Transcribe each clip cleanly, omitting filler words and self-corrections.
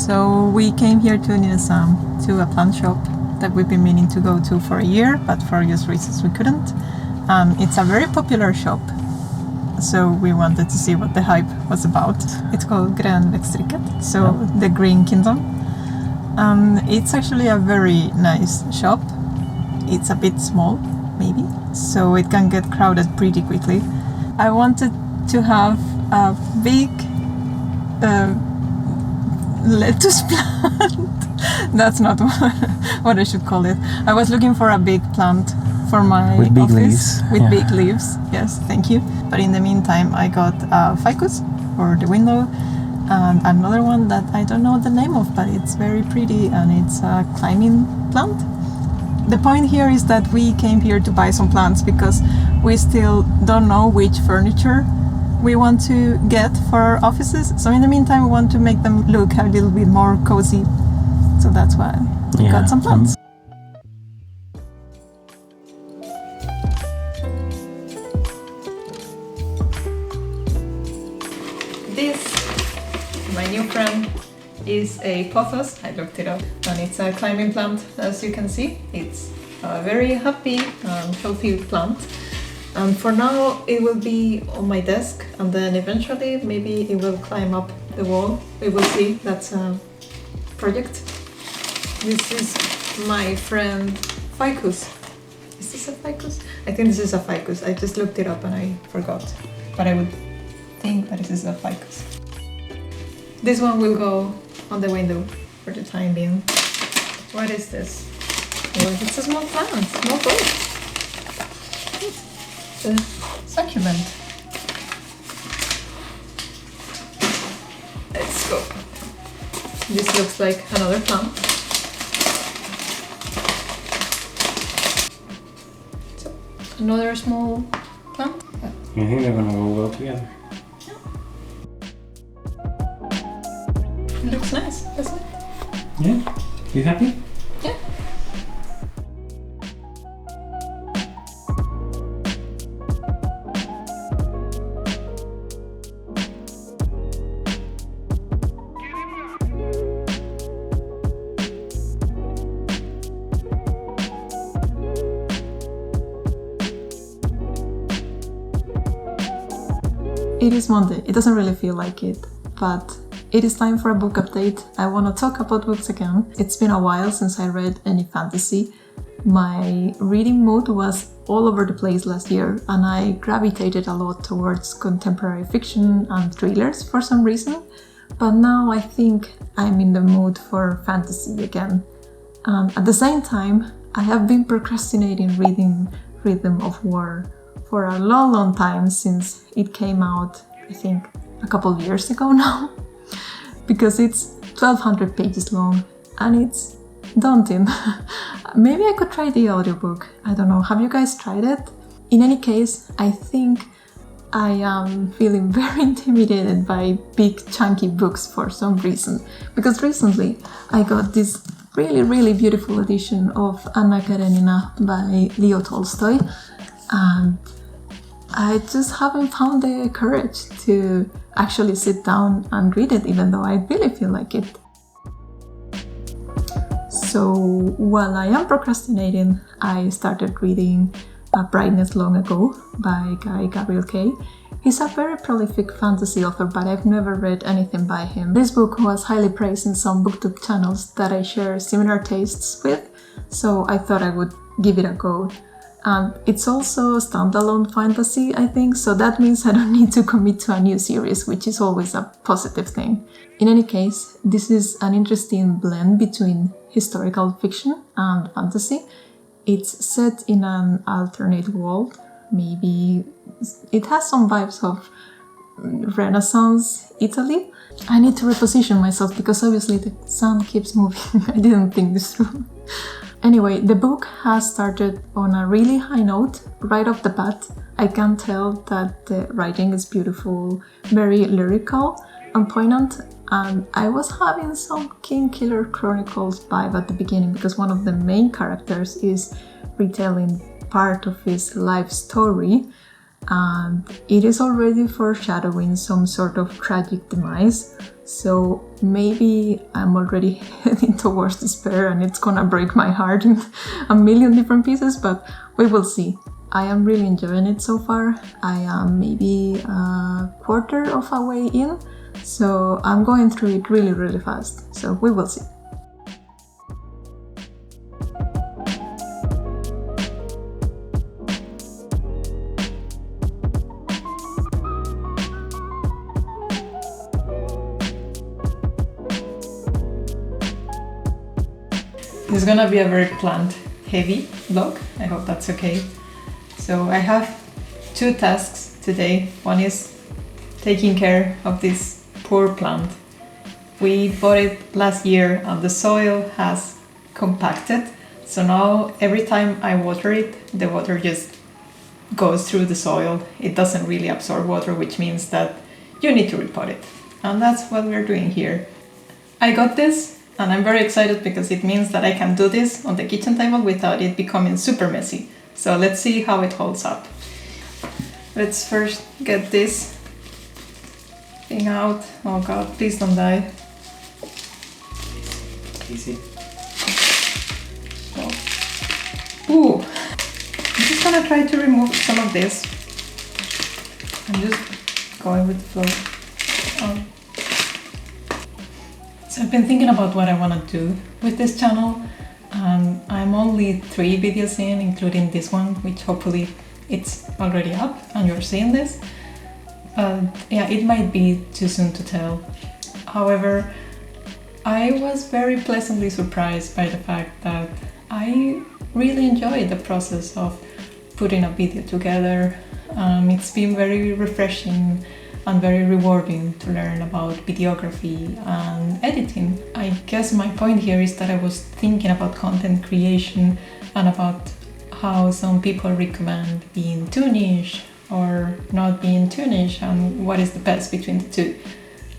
So we came here to Nynäshamn to a plant shop that we've been meaning to go to for a year, but for obvious reasons we couldn't. It's a very popular shop, so we wanted to see what the hype was about. It's called Grönväxtriket, so the Green Kingdom. It's actually a very nice shop. It's a bit small, maybe, so it can get crowded pretty quickly. I wanted to have a big lettuce plant. That's not what I should call it. I was looking for a big plant for my with big office. Leaves. With big leaves, yes, thank you. But in the meantime, I got a ficus for the window and another one that I don't know the name of, but it's very pretty and it's a climbing plant. The point here is that we came here to buy some plants because we still don't know which furniture we want to get for our offices. So in the meantime, we want to make them look a little bit more cozy. So that's why we got some plants. This, my new friend, is a pothos. I looked it up, and it's a climbing plant. As you can see, it's a very happy and healthy plant. And for now, it will be on my desk, and then eventually maybe it will climb up the wall. We will see. That's a project. This is my friend ficus. Is this a ficus? I think this is a ficus. I just looked it up and I forgot. But I would think that this is a ficus. This one will go on the window for the time being. What is this? Oh, it's a small plant, small pot. The succulent. Let's go. This looks like another plant. So, another small plant. I think they're gonna go well together. It looks nice, doesn't it? Yeah. You happy? Yeah. It is Monday. It doesn't really feel like it, but it is time for a book update. I want to talk about books again. It's been a while since I read any fantasy. My reading mood was all over the place last year, and I gravitated a lot towards contemporary fiction and thrillers for some reason. But now I think I'm in the mood for fantasy again. At the same time, I have been procrastinating reading Rhythm of War for a long time since it came out, I think, a couple of years ago now. Because it's 1200 pages long and it's daunting. Maybe I could try the audiobook. I don't know. Have you guys tried it? In any case, I think I am feeling very intimidated by big chunky books for some reason. Because recently I got this really beautiful edition of Anna Karenina by Leo Tolstoy, and I just haven't found the courage to actually sit down and read it, even though I really feel like it. So while I am procrastinating, I started reading Brightness long ago by Gavriel. He's a very prolific fantasy author, but I've never read anything by him. This book was highly praised in some booktube channels that I share similar tastes with, so I thought I would give it a go. And it's also standalone fantasy, I think, so that means I don't need to commit to a new series, which is always a positive thing. In any case, this is an interesting blend between historical fiction and fantasy. It's set in an alternate world. Maybe it has some vibes of Renaissance Italy. I need to reposition myself because obviously the sound keeps moving. I didn't think this through. Anyway, the book has started on a really high note right off the bat. I can tell that the writing is beautiful, very lyrical and poignant, and I was having some King Killer Chronicles vibe at the beginning because one of the main characters is retelling part of his life story, and it is already foreshadowing some sort of tragic demise. So maybe I'm already heading towards despair and it's gonna break my heart in a million different pieces, but we will see. I am really enjoying it so far. I am maybe a quarter of a way in, so I'm going through it really, really fast. So we will see. This is gonna be a very plant heavy vlog. I hope that's okay. So I have 2 tasks today. One is taking care of this poor plant. We bought it last year and the soil has compacted. So now every time I water it, the water just goes through the soil. It doesn't really absorb water, which means that you need to repot it. And that's what we're doing here. I got this. And I'm very excited because it means that I can do this on the kitchen table without it becoming super messy. So let's see how it holds up. Let's first get this thing out. Oh god, please don't die. Easy. Oh. Ooh! I'm just gonna try to remove some of this. I'm just going with the flow. So I've been thinking about what I want to do with this channel. I'm only 3 videos in, including this one, which hopefully it's already up and you're seeing this. Yeah, it might be too soon to tell. However, I was very pleasantly surprised by the fact that I really enjoyed the process of putting a video together. It's been very refreshing and very rewarding to learn about videography and editing. I guess my point here is that I was thinking about content creation and about how some people recommend being too niche or not being too niche, and what is the best between the two.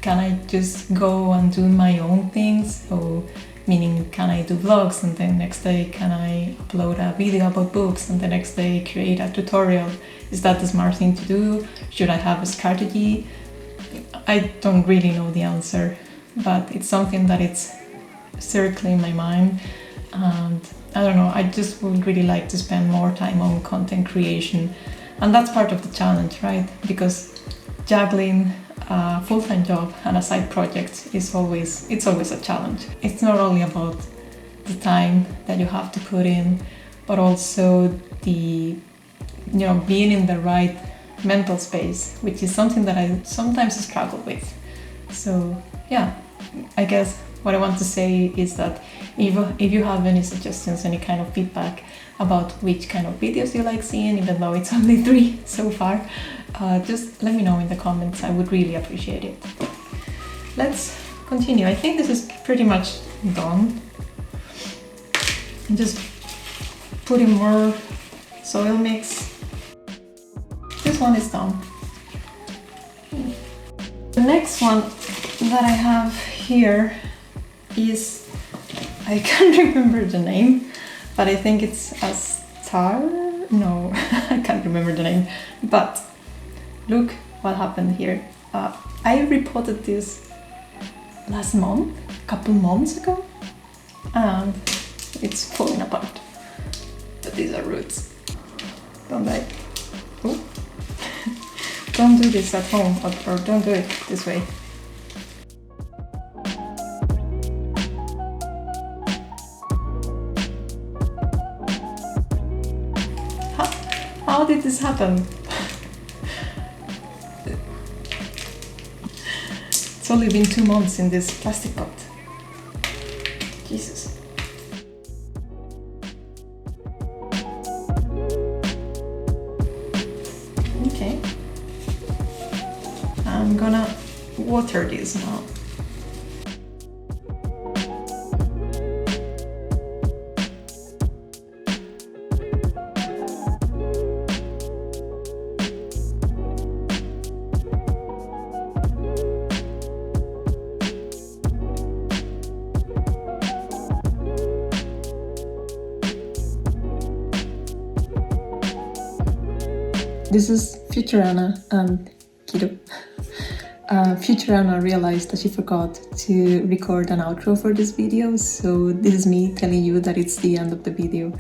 Can I just go and do my own things? So, meaning, can I do vlogs and then next day can I upload a video about books and the next day create a tutorial? Is that the smart thing to do? Should I have a strategy? I don't really know the answer, but it's something that it's circling my mind, and I don't know, I just would really like to spend more time on content creation, and that's part of the challenge, right? Because juggling a full-time job and a side project is always a challenge. It's not only about the time that you have to put in, but also the being in the right mental space, which is something that I sometimes struggle with. So yeah, I guess what I want to say is that if you have any suggestions, any kind of feedback about which kind of videos you like seeing, even though it's only 3 so far, just let me know in the comments. I would really appreciate it. Let's continue. I think this is pretty much done. I'm just putting more soil mix. This one is done. The next one that I have here is, I can't remember the name, but I think it's a star? No, I can't remember the name. But look what happened here. I reported this last month, a couple months ago, and it's falling apart. But these are roots. Don't die. Oh. Don't do this at home, or don't do it this way. How did this happen? It's only been 2 months in this plastic pot. Jesus. Okay. I'm gonna water this now. This is future Anna and Kido. Future Anna realized that she forgot to record an outro for this video, so this is me telling you that it's the end of the video.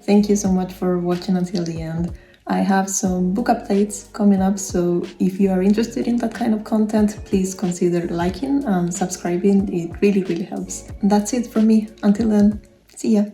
Thank you so much for watching until the end. I have some book updates coming up, so if you are interested in that kind of content, please consider liking and subscribing. It really helps. And that's it from me. Until then, see ya!